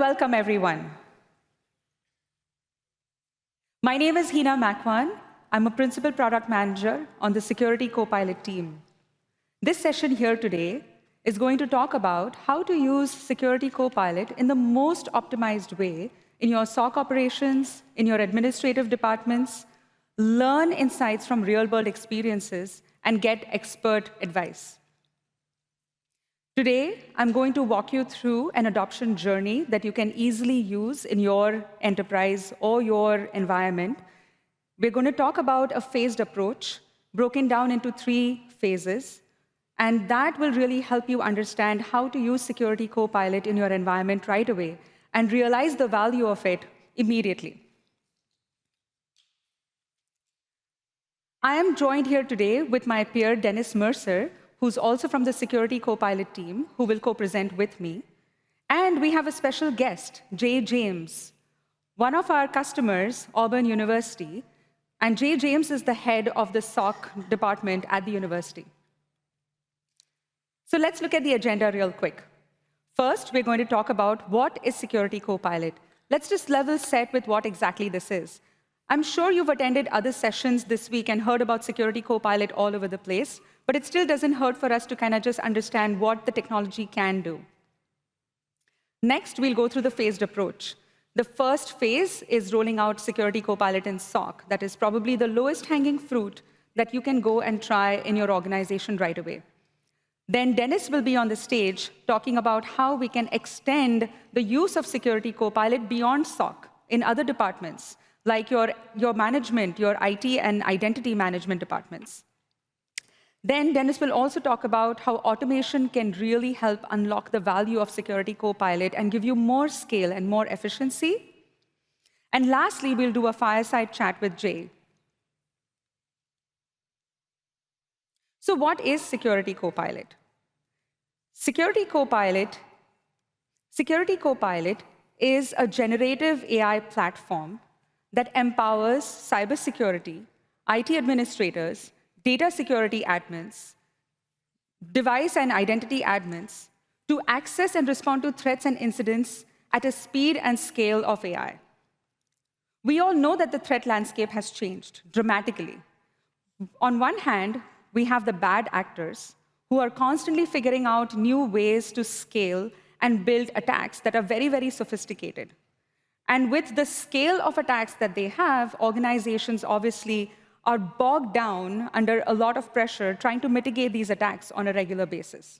welcome everyone. My name is 𝗦𝗲𝗀𝗀𝗀𝗀. I'm a Principal Product Manager on the Security Copilot team. This session here today is going to talk about how to use Security Copilot in the most optimized way in your SOC operations, in your administrative departments, learn insights from real-world experiences, and get expert advice. Today, I'm going to walk you through an adoption journey that you can easily use in your enterprise or your environment. We're going to talk about a phased approach broken down into 3 phases, and that will really help you understand how to use Security Copilot in your environment right away and realize the value of it immediately. I am joined here today with my peer, Dennis Mercer, who's also from the Security Copilot team, who will co-present with me. And we have a special guest, Jay James, one of our customers, Auburn University, and Jay James is the head of the SOC department at the university. So let's look at the agenda real quick. First, we're going to talk about what is Security Copilot. Let's just level set with what exactly this is. I'm sure you've attended other sessions this week and heard about Security Copilot all over the place, but it still doesn't hurt for us to kind of just understand what the technology can do. Next, we'll go through the phased approach. The first phase is rolling out Security Copilot in SOC. That is probably the lowest hanging fruit that you can go and try in your organization right away. Then Dennis will be on the stage talking about how we can extend the use of Security Copilot beyond SOC in other departments, like your management, your IT and identity management departments. Then Dennis will also talk about how automation can really help unlock the value of Security Copilot and give you more scale and more efficiency. And lastly, we'll do a fireside chat with Jay. So what is Security Copilot? Security Copilot is a generative AI platform that empowers cybersecurity, IT administrators, data security admins, device and identity admins to access and respond to threats and incidents at a speed and scale of AI. We all know that the threat landscape has changed dramatically. On one hand, we have the bad actors who are constantly figuring out new ways to scale and build attacks that are very, very sophisticated. And with the scale of attacks that they have, organizations obviously are bogged down under a lot of pressure trying to mitigate these attacks on a regular basis.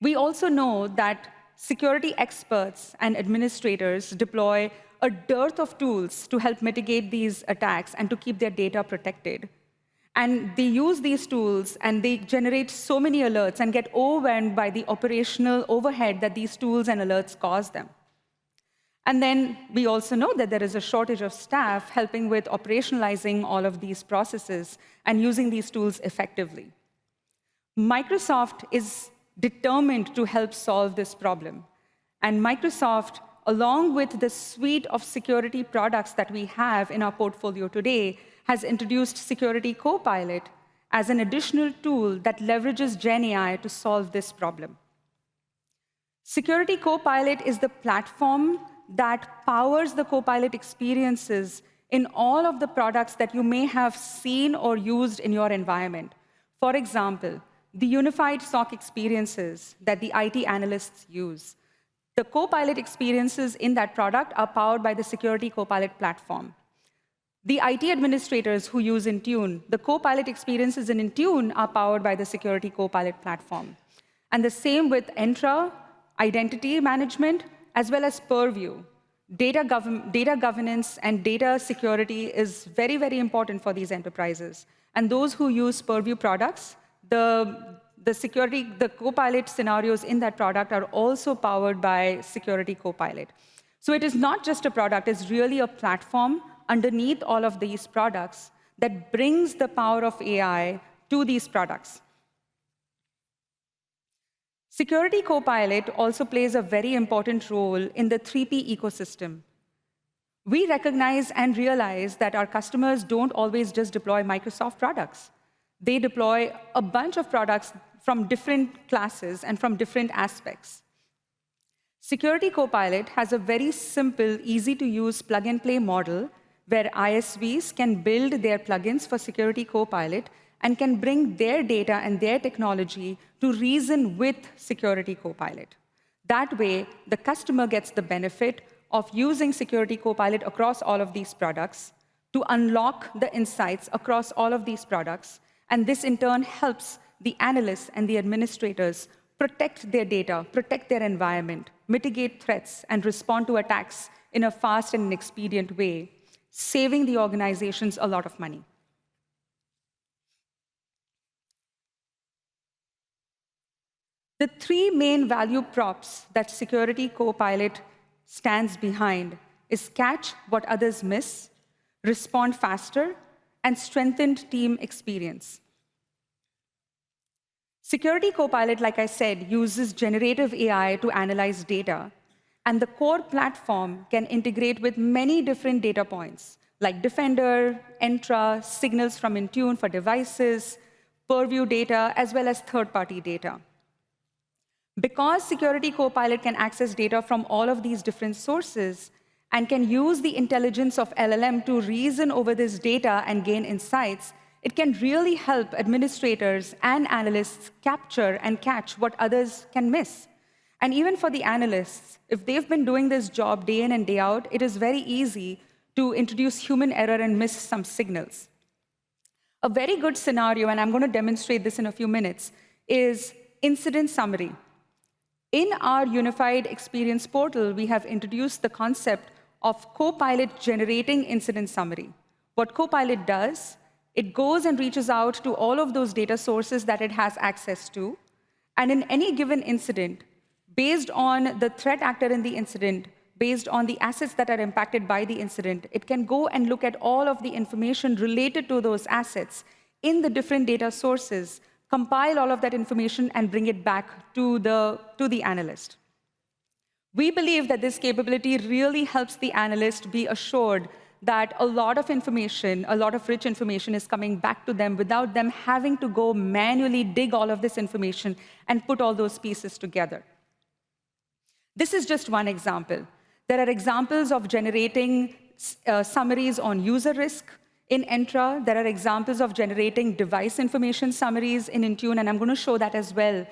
We also know that security experts and administrators deploy a dearth of tools to help mitigate these attacks and to keep their data protected. And they use these tools and they generate so many alerts and get overwhelmed by the operational overhead that these tools and alerts cause them. And then we also know that there is a shortage of staff helping with operationalizing all of these processes and using these tools effectively. Microsoft is determined to help solve this problem. And Microsoft, along with the suite of security products that we have in our portfolio today, has introduced Security Copilot as an additional tool that leverages Gen AI to solve this problem. Security Copilot is the platform that powers the Copilot experiences in all of the products that you may have seen or used in your environment. For example, the unified SOC experiences that the IT analysts use. The Copilot experiences in that product are powered by the Security Copilot platform. The IT administrators who use Intune, the Copilot experiences in Intune are powered by the Security Copilot platform. And the same with Entra, identity management, as well as Purview. Data governance and data security is very, very important for these enterprises. And those who use Purview products, the Copilot scenarios in that product are also powered by Security Copilot. So it is not just a product, it's really a platform underneath all of these products that brings the power of AI to these products. Security Copilot also plays a very important role in the 3P ecosystem. We recognize and realize that our customers don't always just deploy Microsoft products. They deploy a bunch of products from different classes and from different aspects. Security Copilot has a very simple, easy-to-use plug-and-play model where ISVs can build their plugins for Security Copilot and can bring their data and their technology to reason with Security Copilot. That way, the customer gets the benefit of using Security Copilot across all of these products to unlock the insights across all of these products, and this in turn helps the analysts and the administrators protect their data, protect their environment, mitigate threats, and respond to attacks in a fast and expedient way, saving the organizations a lot of money. The three main value props that Security Copilot stands behind is catch what others miss, respond faster, and strengthened team experience. Security Copilot, like I said, uses generative AI to analyze data, and the core platform can integrate with many different data points, like Defender, Entra, signals from Intune for devices, Purview data, as well as third-party data. Because Security Copilot can access data from all of these different sources and can use the intelligence of LLM to reason over this data and gain insights, it can really help administrators and analysts capture and catch what others can miss. And even for the analysts, if they've been doing this job day in and day out, it is very easy to introduce human error and miss some signals. A very good scenario, and I'm going to demonstrate this in a few minutes, is incident summary. In our unified experience portal, we have introduced the concept of Copilot generating incident summary. What Copilot does, it goes and reaches out to all of those data sources that it has access to, and in any given incident, based on the threat actor in the incident, based on the assets that are impacted by the incident, it can go and look at all of the information related to those assets in the different data sources, compile all of that information, and bring it back to the analyst. We believe that this capability really helps the analyst be assured that a lot of information, a lot of rich information is coming back to them without them having to go manually dig all of this information and put all those pieces together. This is just one example. There are examples of generating summaries on user risk in Entra. There are examples of generating device information summaries in Intune, and I'm going to show that as well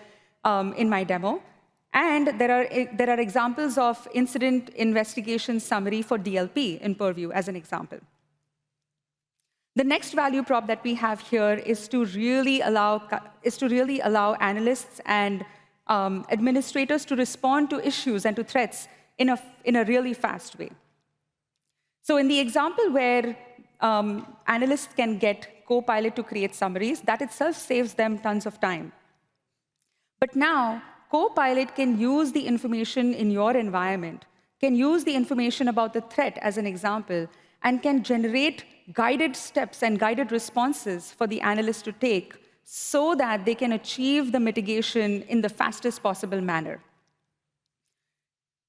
in my demo. And there are examples of incident investigation summary for DLP in Purview, as an example. The next value prop that we have here is to really allow analysts and administrators to respond to issues and to threats in a really fast way. So in the example where analysts can get Copilot to create summaries, that itself saves them tons of time. But now, Copilot can use the information in your environment, can use the information about the threat as an example, and can generate guided steps and guided responses for the analyst to take so that they can achieve the mitigation in the fastest possible manner.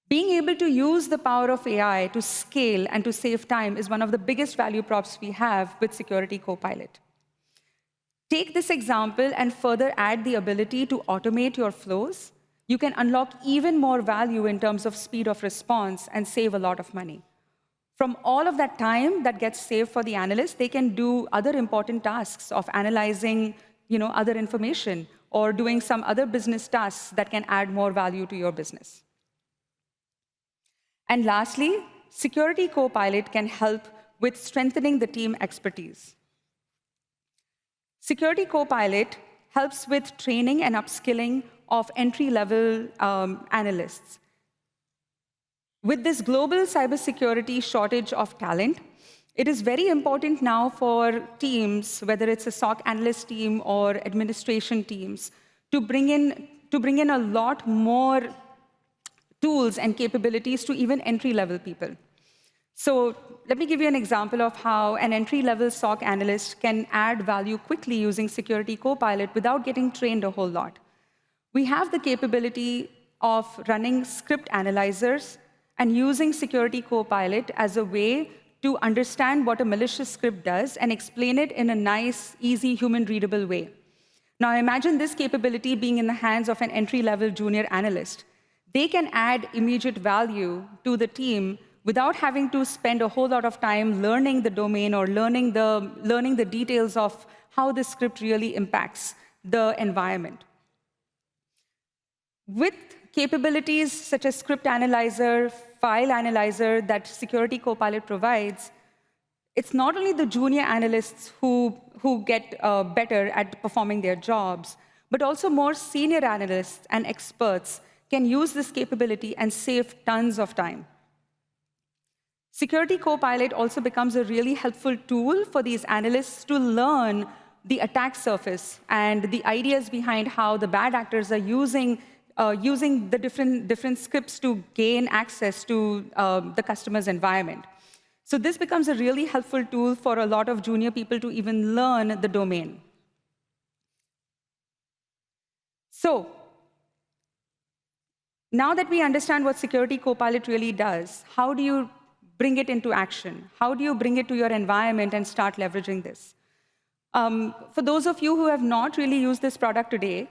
Being able to use the power of AI to scale and to save time is one of the biggest value props we have with Security Copilot. Take this example and further add the ability to automate your flows. You can unlock even more value in terms of speed of response and save a lot of money. From all of that time that gets saved for the analyst, they can do other important tasks of analyzing other information or doing some other business tasks that can add more value to your business. And lastly, Security Copilot can help with strengthening the team expertise. Security Copilot helps with training and upskilling of entry-level analysts. With this global cybersecurity shortage of talent, it is very important now for teams, whether it's a SOC analyst team or administration teams, to bring in a lot more tools and capabilities to even entry-level people. So let me give you an example of how an entry-level SOC analyst can add value quickly using Security Copilot without getting trained a whole lot. We have the capability of running script analyzers and using Security Copilot as a way to understand what a malicious script does and explain it in a nice, easy, human-readable way. Now imagine this capability being in the hands of an entry-level junior analyst. they can add immediate value to the team without having to spend a whole lot of time learning the domain or learning the details of how the script really impacts the environment. With capabilities such as script analyzer, file analyzer that Security Copilot provides, it's not only the junior analysts who get better at performing their jobs, but also more senior analysts and experts can use this capability and save tons of time. Security Copilot also becomes a really helpful tool for these analysts to learn the attack surface and the ideas behind how the bad actors are using the different scripts to gain access to the customer's environment. So this becomes a really helpful tool for a lot of junior people to even learn the domain. So now that we understand what Security Copilot really does, how do you bring it into action? How do you bring it to your environment and start leveraging this? For those of you who have not really used this product today,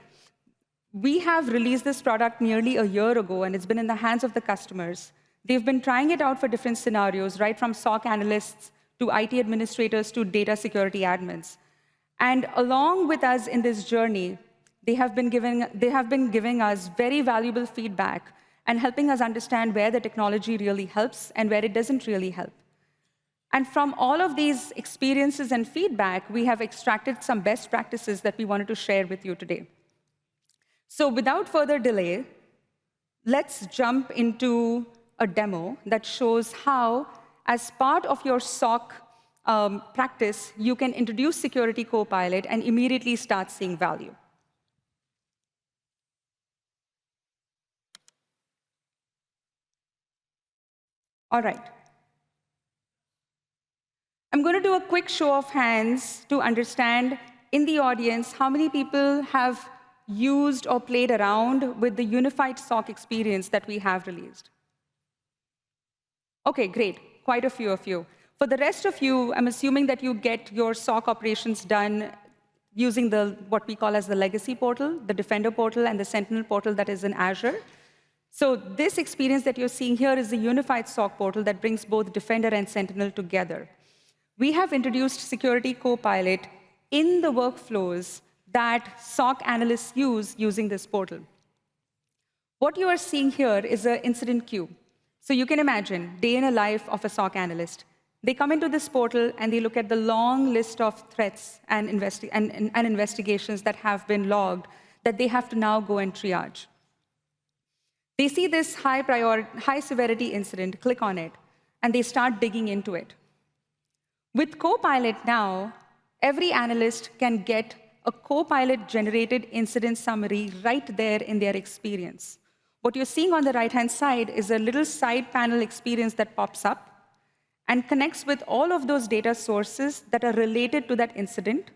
we have released this product nearly a year ago, and it's been in the hands of the customers. They've been trying it out for different scenarios, right from SOC analysts to IT administrators to data security admins. And along with us in this journey, they have been giving us very valuable feedback and helping us understand where the technology really helps and where it doesn't really help. And from all of these experiences and feedback, we have extracted some best practices that we wanted to share with you today. So without further delay, let's jump into a demo that shows how, as part of your SOC practice, you can introduce Security Copilot and immediately start seeing value. All right. I'm going to do a quick show of hands to understand in the audience how many people have used or played around with the unified SOC experience that we have released. OK, great. Quite a few of you. For the rest of you, I'm assuming that you get your SOC operations done using what we call as the legacy portal, the Defender portal, and the Sentinel portal that is in Azure. So this experience that you're seeing here is the unified SOC portal that brings both Defender and Sentinel together. We have introduced Security Copilot in the workflows that SOC analysts use using this portal. What you are seeing here is an incident queue. So you can imagine, day in a life of a SOC analyst. They come into this portal, and they look at the long list of threats and investigations that have been logged that they have to now go and triage. They see this high-severity incident, click on it, and they start digging into it. With Copilot now, every analyst can get a Copilot-generated incident summary right there in their experience. What you're seeing on the right-hand side is a little side panel experience that pops up and connects with all of those data sources that are related to that incident,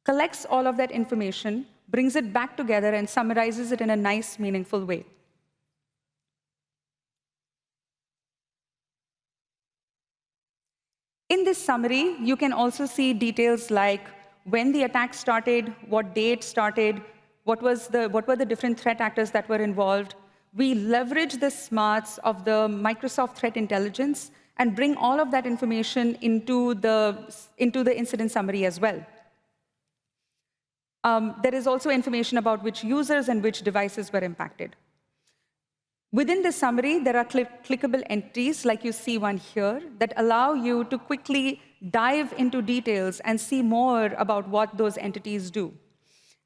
collects all of that information, brings it back together, and summarizes it in a nice, meaningful way. In this summary, you can also see details like when the attack started, what day it started, what were the different threat actors that were involved. We leverage the smarts of the Microsoft Threat Intelligence and bring all of that information into the incident summary as well. There is also information about which users and which devices were impacted. Within the summary, there are clickable entities, like you see one here, that allow you to quickly dive into details and see more about what those entities do.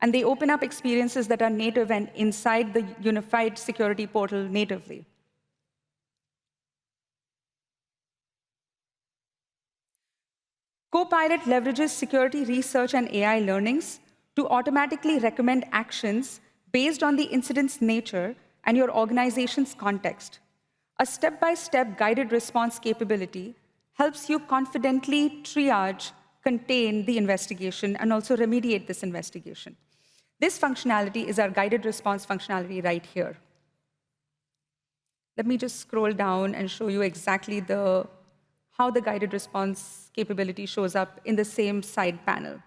And they open up experiences that are native and inside the unified security portal natively. Copilot leverages security research and AI learnings to automatically recommend actions based on the incident's nature and your organization's context. A step-by-step guided response capability helps you confidently triage, contain the investigation, and also remediate this investigation. This functionality is our guided response functionality right here. Let me just scroll down and show you exactly how the guided response capability shows up in the same side panel.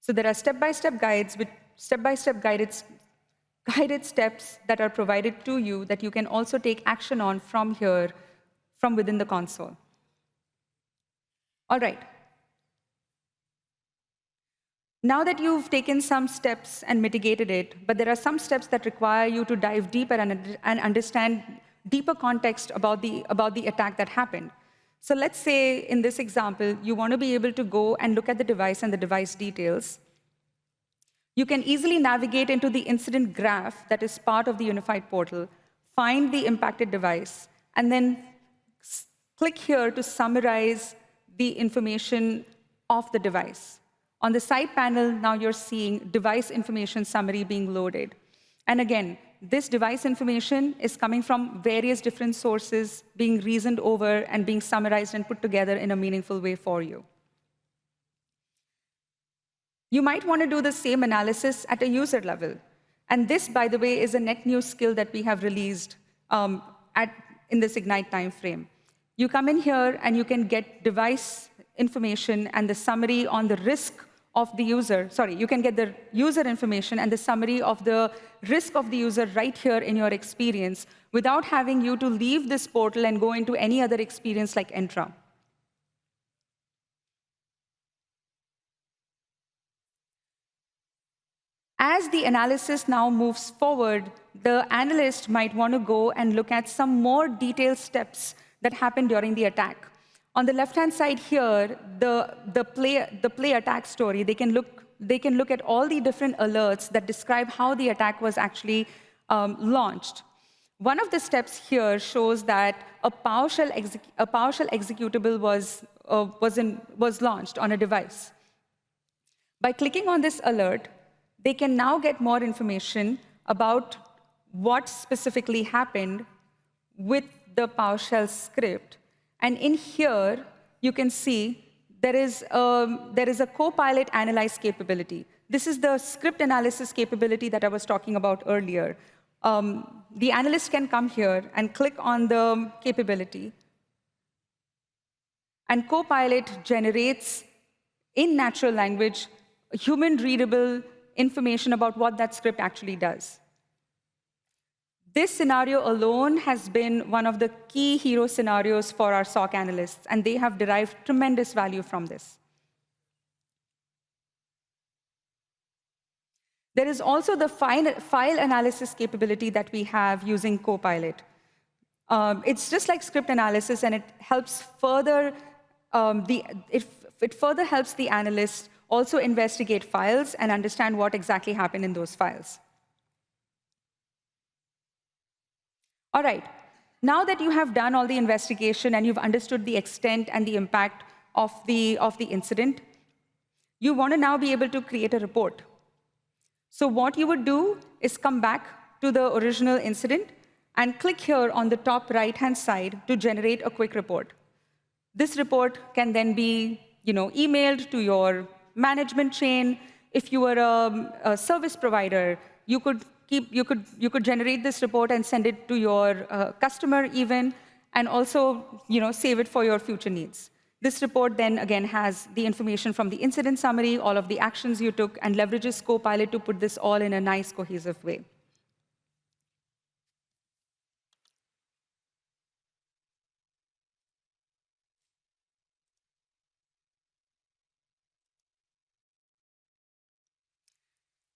So there are step-by-step guides with step-by-step guided guided steps that are provided to you that you can also take action on from here, from within the console. All right. Now that you've taken some steps and mitigated it, but there are some steps that require you to dive deeper and understand deeper context about the attack that happened. So let's say in this example, you want to be able to go and look at the device and the device details. You can easily navigate into the incident graph that is part of the unified portal, find the impacted device, and then click here to summarize the information of the device. On the side panel, now you're seeing device information summary being loaded. And again, this device information is coming from various different sources, being reasoned over and being summarized and put together in a meaningful way for you. You might want to do the same analysis at a user level. And this, by the way, is a net new skill that we have released in this Ignite timeframe. You come in here and you can get device information and the summary on the risk of the user. Sorry, you can get the user information and the summary of the risk of the user right here in your experience without having you to leave this portal and go into any other experience like Entra. As the analysis now moves forward, the analyst might want to go and look at some more detailed steps that happened during the attack. On the left-hand side here, the play attack story, they can look at all the different alerts that describe how the attack was actually launched. One of the steps here shows that a PowerShell executable was launched on a device. By clicking on this alert, they can now get more information about what specifically happened with the PowerShell script. And in here, you can see there is a Copilot analyze capability. This is the script analysis capability that I was talking about earlier. The analyst can come here and click on the capability. And Copilot generates, in natural language, human-readable information about what that script actually does. This scenario alone has been one of the key hero scenarios for our SOC analysts, and they have derived tremendous value from this. There is also the file analysis capability that we have using Copilot. It's just like script analysis, and it helps further it further helps the analyst also investigate files and understand what exactly happened in those files. All right, now that you have done all the investigation and you've understood the extent and the impact of the incident, you want to now be able to create a report. So what you would do is come back to the original incident and click here on the top right-hand side to generate a quick report. This report can then be emailed to your management chain. If you were a service provider, you could generate this report and send it to your customer even, and also save it for your future needs. This report then again has the information from the incident summary, all of the actions you took, and leverages Copilot to put this all in a nice, cohesive way.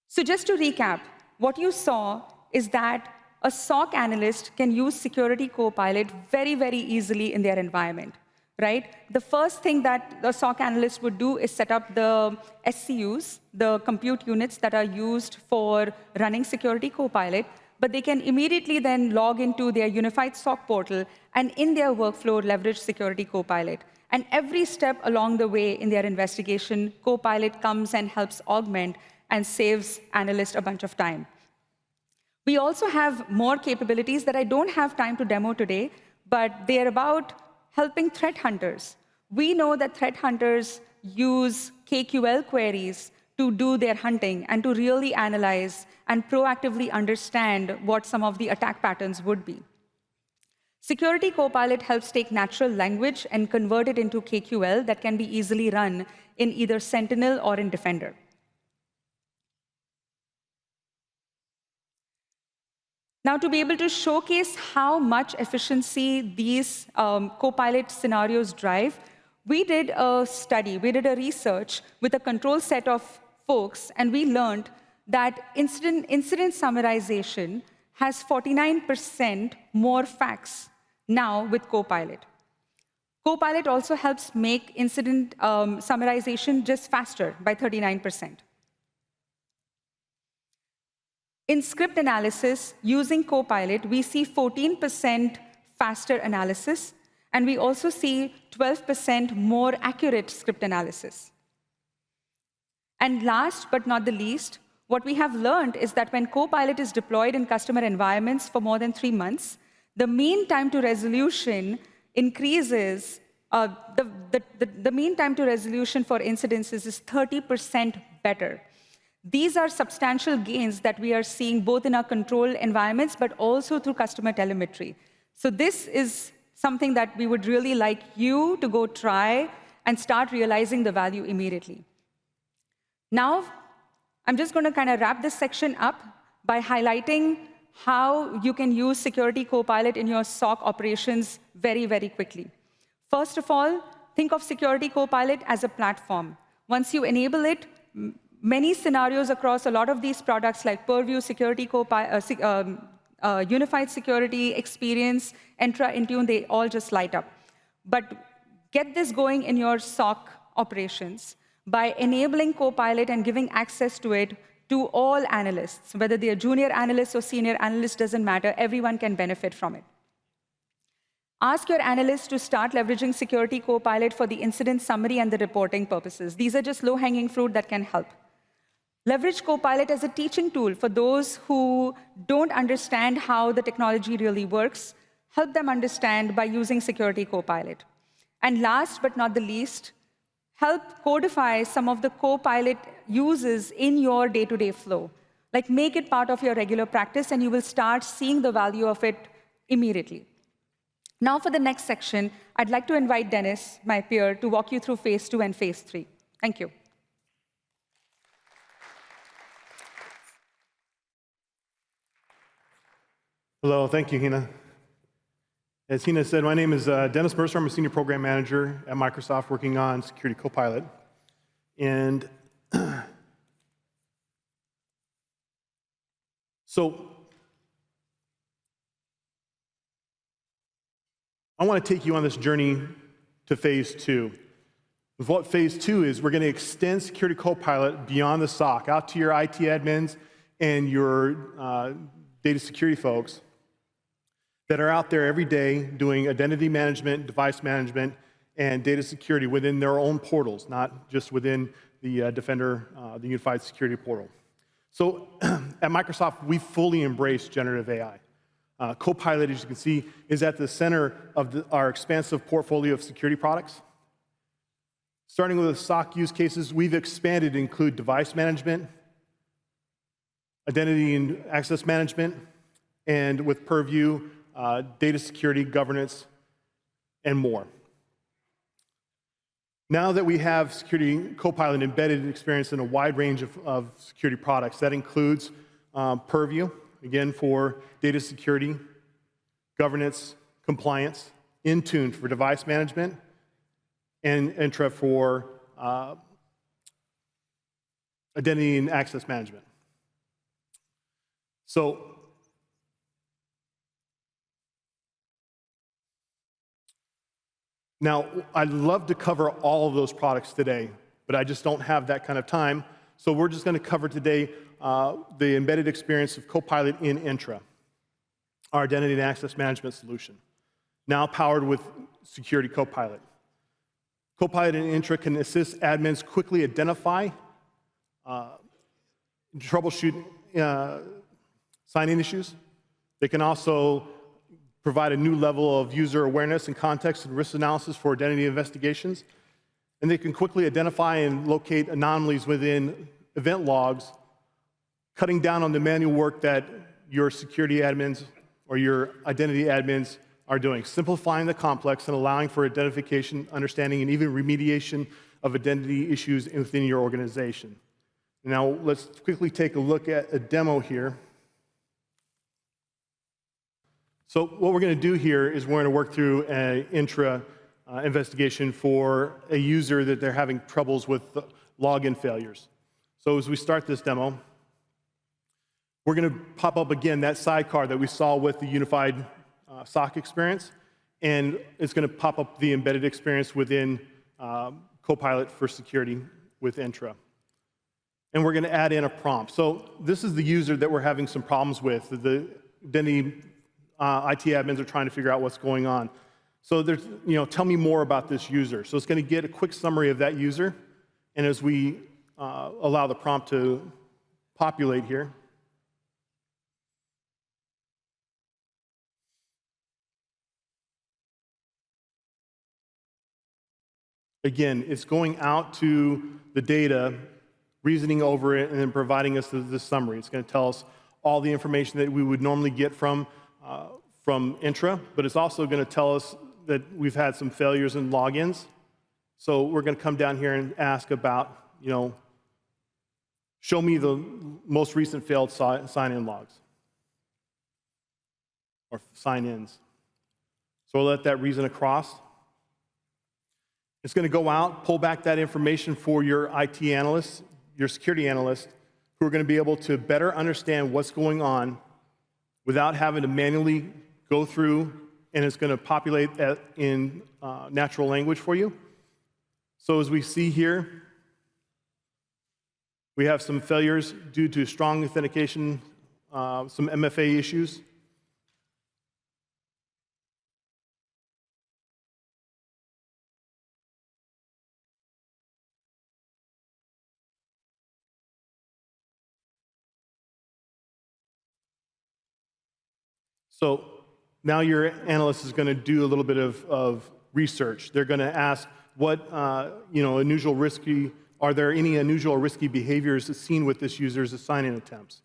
So just to recap, what you saw is that a SOC analyst can use Security Copilot very, very easily in their environment, right? The first thing that the SOC analyst would do is set up the SCUs, the compute units that are used for running Security Copilot, but they can immediately then log into their unified SOC portal and in their workflow leverage Security Copilot. And every step along the way in their investigation, Copilot comes and helps augment and saves analysts a bunch of time. We also have more capabilities that I don't have time to demo today, but they're about helping threat hunters. We know that threat hunters use KQL queries to do their hunting and to really analyze and proactively understand what some of the attack patterns would be. Security Copilot helps take natural language and convert it into KQL that can be easily run in either Sentinel or in Defender. Now, to be able to showcase how much efficiency these Copilot scenarios drive, we did a study, we did a research with a control set of folks, and we learned that incident summarization has 49% more facts now with Copilot. Copilot also helps make incident summarization just faster by 39%. In script analysis, using Copilot, we see 14% faster analysis, and we also see 12% more accurate script analysis. And last but not the least, what we have learned is that when Copilot is deployed in customer environments for more than 3 months, the mean time to resolution increases. The mean time to resolution for incidences is 30% better. These are substantial gains that we are seeing both in our control environments, but also through customer telemetry. So this is something that we would really like you to go try and start realizing the value immediately. Now, I'm just going to kind of wrap this section up by highlighting how you can use Security Copilot in your SOC operations very, very quickly. First of all, think of Security Copilot as a platform. Once you enable it, many scenarios across a lot of these products like Purview, Security Copilot, Unified Security, Experience, Entra, Intune, they all just light up. But get this going in your SOC operations by enabling Copilot and giving access to it to all analysts. Whether they are junior analysts or senior analysts, doesn't matter. Everyone can benefit from it. Ask your analysts to start leveraging Security Copilot for the incident summary and the reporting purposes. These are just low-hanging fruit that can help. Leverage Copilot as a teaching tool for those who don't understand how the technology really works. Help them understand by using Security Copilot. And last but not the least, help codify some of the Copilot uses in your day-to-day flow. Like make it part of your regular practice, and you will start seeing the value of it immediately. Now for the next section, I'd like to invite Dennis, my peer, to walk you through phase 2 and phase 3. Thank you. Hello, thank you, Hina. As Hina said, my name is Dennis Mercer. I'm a senior program manager at Microsoft working on Security Copilot. And so I want to take you on this journey to phase 2. With what phase 2 is, we're going to extend Security Copilot beyond the SOC, out to your IT admins and your data security folks that are out there every day doing identity management, device management, and data security within their own portals, not just within the Defender, the Unified Security Portal. So at Microsoft, we fully embrace generative AI. Copilot, as you can see, is at the center of our expansive portfolio of security products. Starting with the SOC use cases, we've expanded to include device management, identity and access management, and with Purview, data security, governance, and more. Now that we have Security Copilot embedded in experience in a wide range of security products, that includes Purview, again for data security, governance, compliance, Intune for device management, and Entra for identity and access management. So now, I'd love to cover all of those products today, but I just don't have that kind of time. So we're just going to cover today the embedded experience of Copilot in Entra, our identity and access management solution, now powered with Security Copilot. Copilot in Entra can assist admins quickly identify, troubleshoot sign-in issues. They can also provide a new level of user awareness and context and risk analysis for identity investigations. And they can quickly identify and locate anomalies within event logs, cutting down on the manual work that your security admins or your identity admins are doing, simplifying the complex and allowing for identification, understanding, and even remediation of identity issues within your organization. Now, let's quickly take a look at a demo here. So what we're going to do here is we're going to work through an intra investigation for a user that they're having troubles with login failures. So as we start this demo, we're going to pop up again that sidecar that we saw with the unified SOC experience, and it's going to pop up the embedded experience within Copilot for security with Intra. And we're going to add in a prompt. So this is the user that we're having some problems with. The identity IT admins are trying to figure out what's going on. So there's, tell me more about this user. So it's going to get a quick summary of that user. And as we allow the prompt to populate here, again, it's going out to the data, reasoning over it, and then providing us this summary. It's going to tell us all the information that we would normally get from Intra, but it's also going to tell us that we've had some failures in logins. So we're going to come down here and ask about, show me the most recent failed sign-in logs or sign-ins. So we'll let that reason across. It's going to go out, pull back that information for your IT analysts, your security analysts, who are going to be able to better understand what's going on without having to manually go through, and it's going to populate that in natural language for you. So as we see here, we have some failures due to strong authentication, some MFA issues. So now your analyst is going to do a little bit of research. They're going to ask what unusual risky, are there any unusual or risky behaviors seen with this user's sign-in attempts?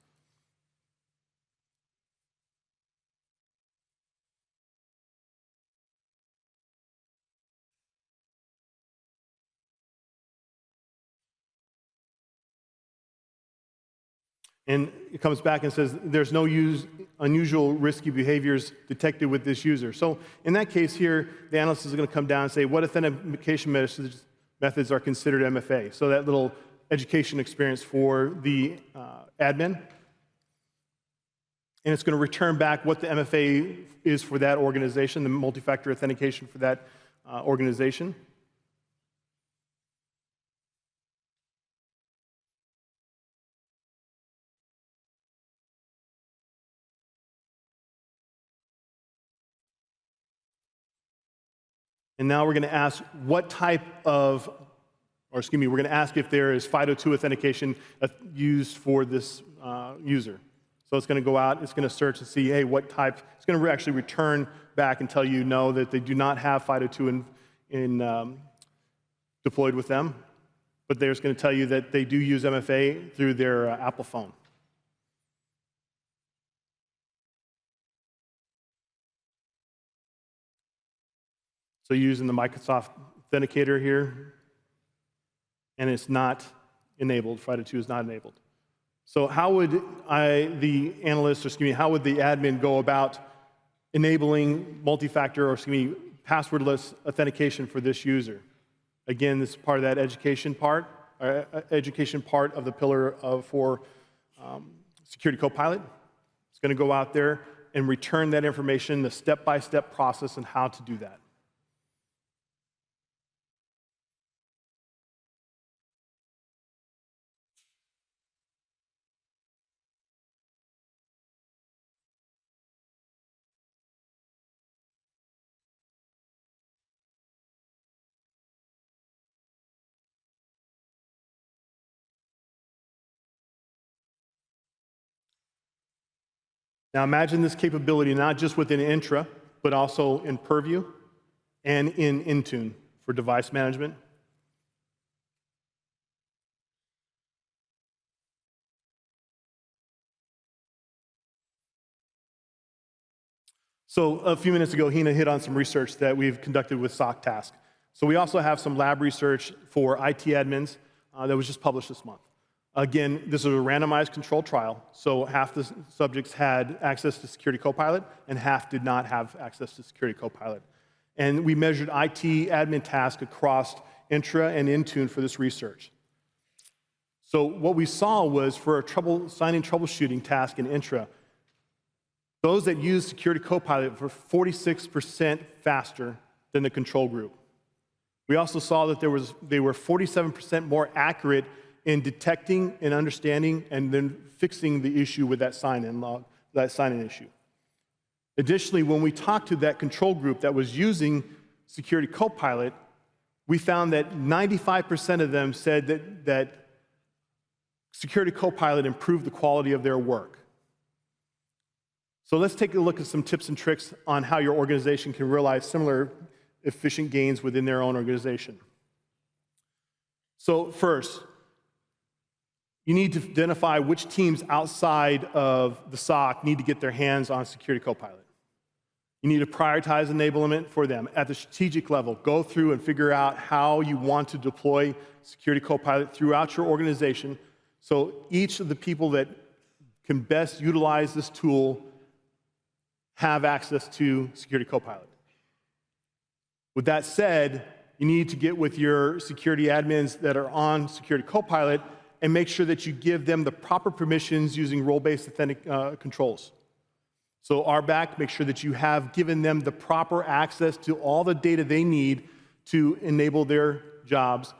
And it comes back and says there's no unusual risky behaviors detected with this user. So in that case here, the analyst is going to come down and say what authentication methods are considered MFA. So that little education experience for the admin. And it's going to return back what the MFA is for that organization, the multi-factor authentication for that organization. And now we're going to ask what type of, we're going to ask if there is FIDO2 authentication used for this user. So it's going to go out, it's going to search and see, hey, what type. It's going to actually return back and tell you no, that they do not have FIDO2 deployed with them. But they're going to tell you that they do use MFA through their Apple phone. So using the Microsoft Authenticator here, and it's not enabled, FIDO2 is not enabled. So how would the analyst, how would the admin go about enabling multi-factor or passwordless authentication for this user? Again, this is part of that education part of the pillar for Security Copilot. It's going to go out there and return that information, the step-by-step process and how to do that. Now imagine this capability not just within Intra, but also in Purview and in Intune for device management. So a few minutes ago, Hina hit on some research that we've conducted with SOC Task. So we also have some lab research for IT admins that was just published this month. Again, this was a randomized controlled trial, so half the subjects had access to Security Copilot and half did not have access to Security Copilot. And we measured IT admin tasks across Intra and Intune for this research. So what we saw was for a signing troubleshooting task in Intra, those that used Security Copilot were 46% faster than the control group. We also saw that they were 47% more accurate in detecting and understanding and then fixing the issue with that sign-in issue. Additionally, when we talked to that control group that was using Security Copilot, we found that 95% of them said that Security Copilot improved the quality of their work. So let's take a look at some tips and tricks on how your organization can realize similar efficient gains within their own organization. So first, you need to identify which teams outside of the SOC need to get their hands on Security Copilot. You need to prioritize enablement for them. At the strategic level, go through and figure out how you want to deploy Security Copilot throughout your organization so each of the people that can best utilize this tool have access to Security Copilot. With that said, you need to get with your security admins that are on Security Copilot and make sure that you give them the proper permissions using role-based authentic controls. So RBAC, make sure that you have given them the proper access to all the data they need to enable their jobs.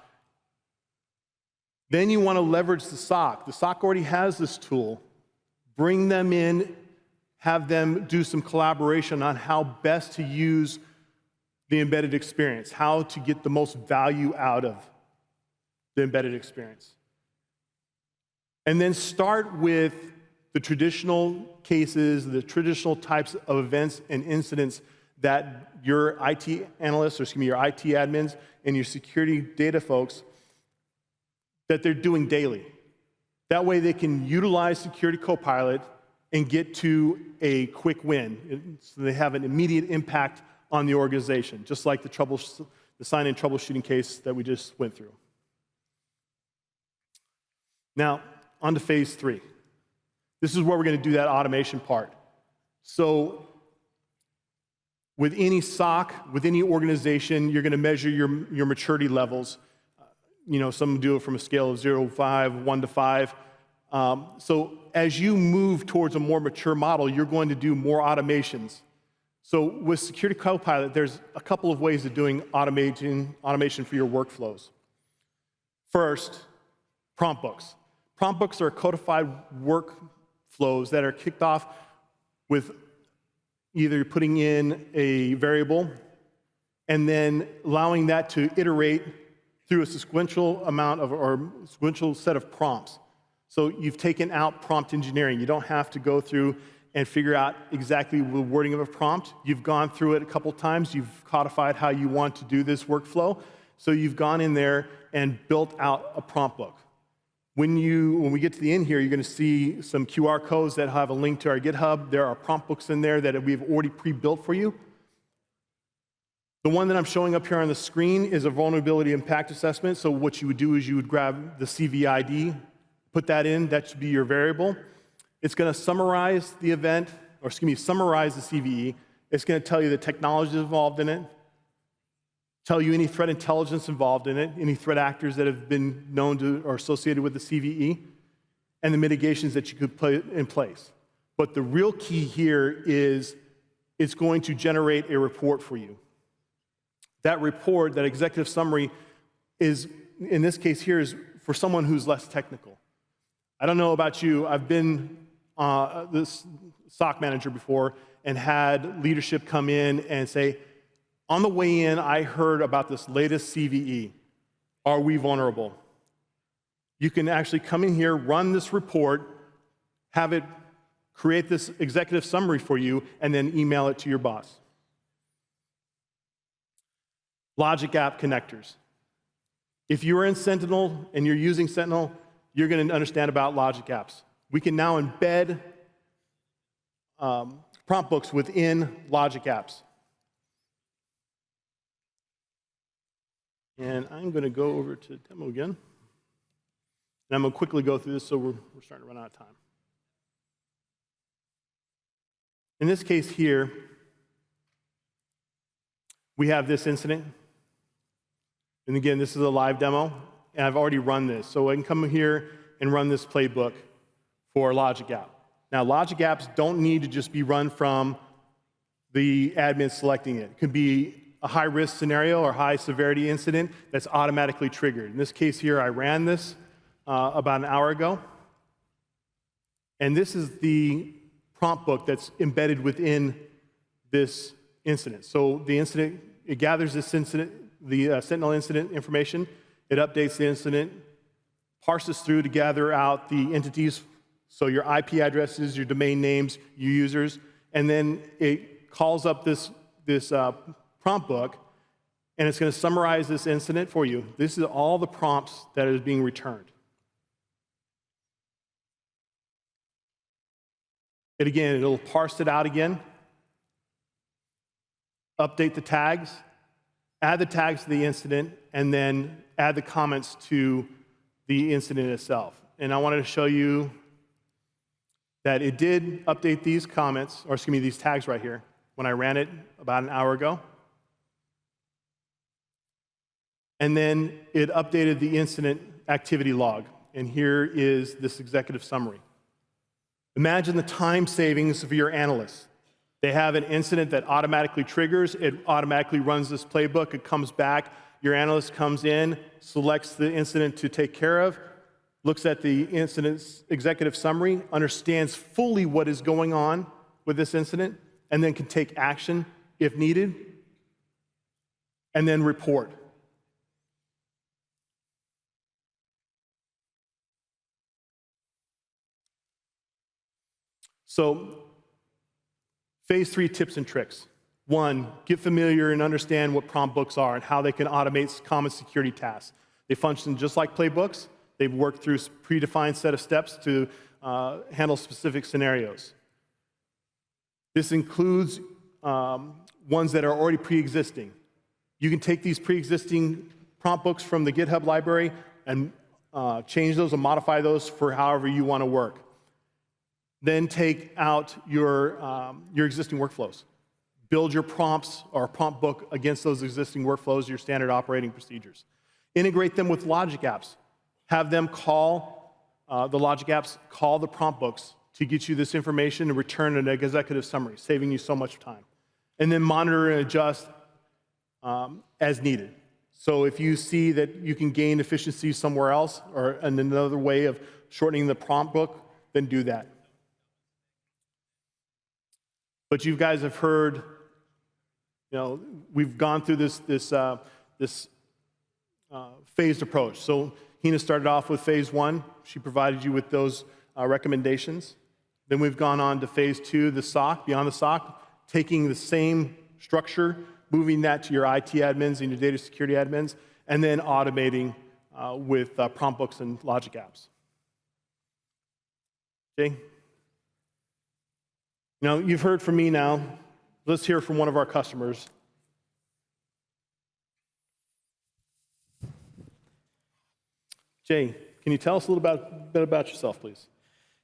Then you want to leverage the SOC. The SOC already has this tool. Bring them in, have them do some collaboration on how best to use the embedded experience, how to get the most value out of the embedded experience. And then start with the traditional cases, the traditional types of events and incidents that your IT analysts, or your IT admins and your security data folks, that they're doing daily. That way they can utilize Security Copilot and get to a quick win. So they have an immediate impact on the organization, just like the sign-in troubleshooting case that we just went through. Now, on to phase 3. This is where we're going to do that automation part. So with any SOC, with any organization, you're going to measure your maturity levels. Some do it from a scale of 0 to 5, 1 to 5. So as you move towards a more mature model, you're going to do more automations. So with Security Copilot, there's a couple of ways of doing automation for your workflows. First, prompt books. Prompt books are codified workflows that are kicked off with either putting in a variable and then allowing that to iterate through a sequential set of prompts. So you've taken out prompt engineering. You don't have to go through and figure out exactly the wording of a prompt. You've gone through it a couple times. You've codified how you want to do this workflow. So you've gone in there and built out a prompt book. When we get to the end here, you're going to see some QR codes that have a link to our GitHub. There are prompt books in there that we've already pre-built for you. The one that I'm showing up here on the screen is a vulnerability impact assessment. So what you would do is you would grab the CVID, put that in, that should be your variable. It's going to summarize the event, summarize the CVE. It's going to tell you the technologies involved in it, tell you any threat intelligence involved in it, any threat actors that have been known to or associated with the CVE, and the mitigations that you could put in place. But the real key here is it's going to generate a report for you. That report, that executive summary, is, in this case here, is for someone who's less technical. I don't know about you, I've been this SOC manager before and had leadership come in and say, on the way in, I heard about this latest CVE. Are we vulnerable? You can actually come in here, run this report, have it create this executive summary for you, and then email it to your boss. Logic app connectors. If you're in Sentinel and you're using Sentinel, you're going to understand about logic apps. We can now embed prompt books within logic apps. And I'm going to go over to demo again. And I'm going to quickly go through this, so we're starting to run out of time. In this case here, we have this incident. And again, this is a live demo, and I've already run this. So I can come here and run this playbook for logic app. Now, logic apps don't need to just be run from the admin selecting it. It could be a high-risk scenario or high-severity incident that's automatically triggered. In this case here, I ran this about an hour ago. And this is the prompt book that's embedded within this incident. So the incident, it gathers this incident, the Sentinel incident information, it updates the incident, parses through to gather out the entities, so your IP addresses, your domain names, your users, and then it calls up this prompt book, and it's going to summarize this incident for you. This is all the prompts that is being returned. It'll parse it out again, update the tags, add the tags to the incident, and then add the comments to the incident itself. And I wanted to show you that it did update these comments, or excuse me, these tags right here, when I ran it about an hour ago. And then it updated the incident activity log. And here is this executive summary. Imagine the time savings for your analysts. They have an incident that automatically triggers. It automatically runs this playbook. It comes back. Your analyst comes in, selects the incident to take care of, looks at the incident's executive summary, understands fully what is going on with this incident, and then can take action if needed, and then report. So, phase 3 tips and tricks. 1, get familiar and understand what prompt books are and how they can automate common security tasks. They function just like playbooks. They've worked through a predefined set of steps to handle specific scenarios. This includes ones that are already pre-existing. You can take these pre-existing prompt books from the GitHub library and change those and modify those for however you want to work. Then take out your existing workflows. Build your prompts or prompt book against those existing workflows, your standard operating procedures. Integrate them with logic apps. Have them call, the logic apps call the prompt books to get you this information and return an executive summary, saving you so much time. And then monitor and adjust as needed. So if you see that you can gain efficiency somewhere else or another way of shortening the prompt book, then do that. But you guys have heard, we've gone through this phased approach. So Hina started off with phase 1. She provided you with those recommendations. Then we've gone on to phase 2, the SOC, beyond the SOC, taking the same structure, moving that to your IT admins and your data security admins, and then automating with prompt books and logic apps. Okay? Now, you've heard from me now. Let's hear from one of our customers. Jay, can you tell us a little bit about yourself, please?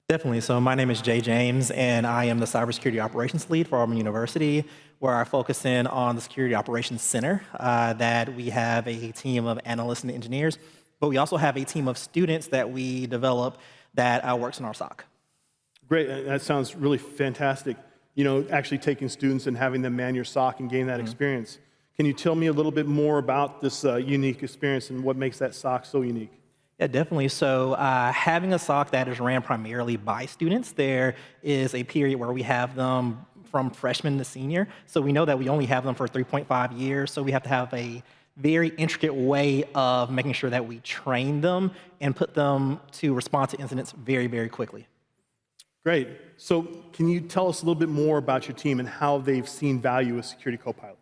Definitely. So my name is Jay James, and I am the Cybersecurity Operations Lead for Auburn University, where I focus in on the Security Operations Center, that we have a team of analysts and engineers, but we also have a team of students that we develop that works in our SOC. Great. That sounds really fantastic. Actually taking students and having them man your SOC and gain that experience. Can you tell me a little bit more about this unique experience and what makes that SOC so unique? Yeah, definitely. So having a SOC that is ran primarily by students, there is a period where we have them from freshman to senior. So we know that we only have them for 3.5 years. So we have to have a very intricate way of making sure that we train them and put them to respond to incidents very, very quickly. Great. So can you tell us a little bit more about your team and how they've seen value with Security Copilot?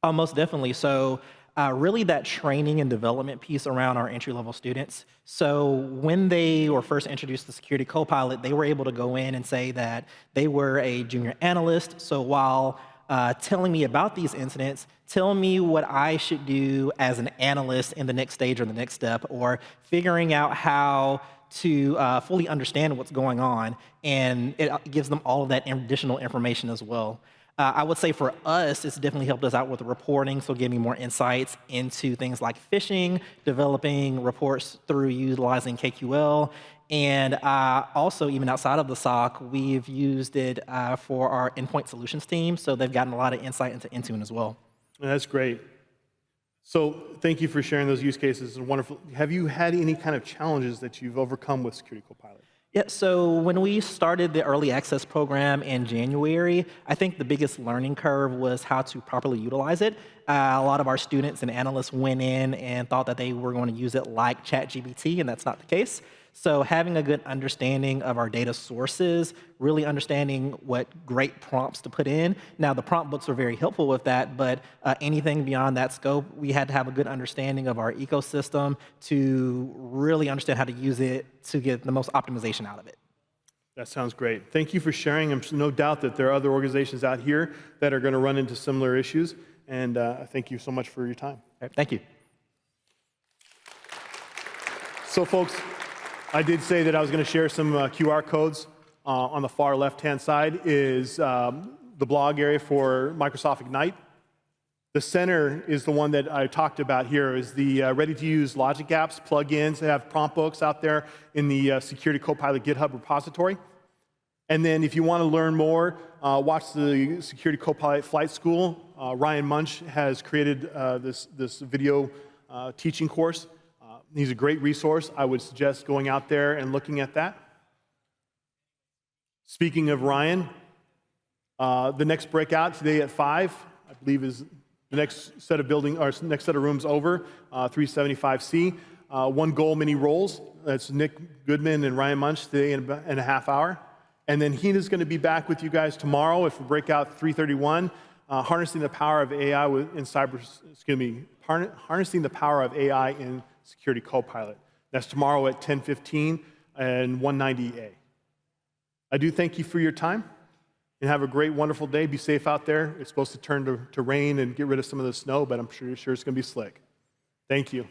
Most definitely. So really that training and development piece around our entry-level students. So when they were first introduced to Security Copilot, they were able to go in and say that they were a junior analyst. So while telling me about these incidents, telling me what I should do as an analyst in the next stage or the next step, or figuring out how to fully understand what's going on, and it gives them all of that additional information as well. I would say for us, it's definitely helped us out with the reporting, so giving more insights into things like phishing, developing reports through utilizing KQL, and also even outside of the SOC, we've used it for our endpoint solutions team, so they've gotten a lot of insight into Intune as well. That's great. So thank you for sharing those use cases. It's wonderful. Have you had any kind of challenges that you've overcome with Security Copilot? Yeah, so when we started the early access program in January, I think the biggest learning curve was how to properly utilize it. A lot of our students and analysts went in and thought that they were going to use it like ChatGPT, and that's not the case. So having a good understanding of our data sources, really understanding what great prompts to put in. Now, the prompt books are very helpful with that, but anything beyond that scope, we had to have a good understanding of our ecosystem to really understand how to use it to get the most optimization out of it. That sounds great. Thank you for sharing. There's no doubt that there are other organizations out here that are going to run into similar issues, and thank you so much for your time. All right, thank you. So, folks, I did say that I was going to share some QR codes. On the far left-hand side is the blog area for Microsoft Ignite. The center is the one that I talked about here, is the ready-to-use logic apps, plugins. They have prompt books out there in the Security Copilot GitHub repository. And then if you want to learn more, watch the Security Copilot Flight School. Ryan Munch has created this video teaching course. He's a great resource. I would suggest going out there and looking at that. Speaking of Ryan, the next breakout today at 5, I believe, is the next set of next set of rooms over, 375C. One goal, many roles. That's Nick Goodman and Ryan Munch today in a half hour. And then Heena's going to be back with you guys tomorrow for breakout 331, harnessing the power of AI harnessing the power of AI in Security Copilot. That's tomorrow at 10:15 and 190A. I do thank you for your time, and have a great, wonderful day. Be safe out there. It's supposed to turn to rain and get rid of some of the snow, but I'm sure it's going to be slick. Thank you.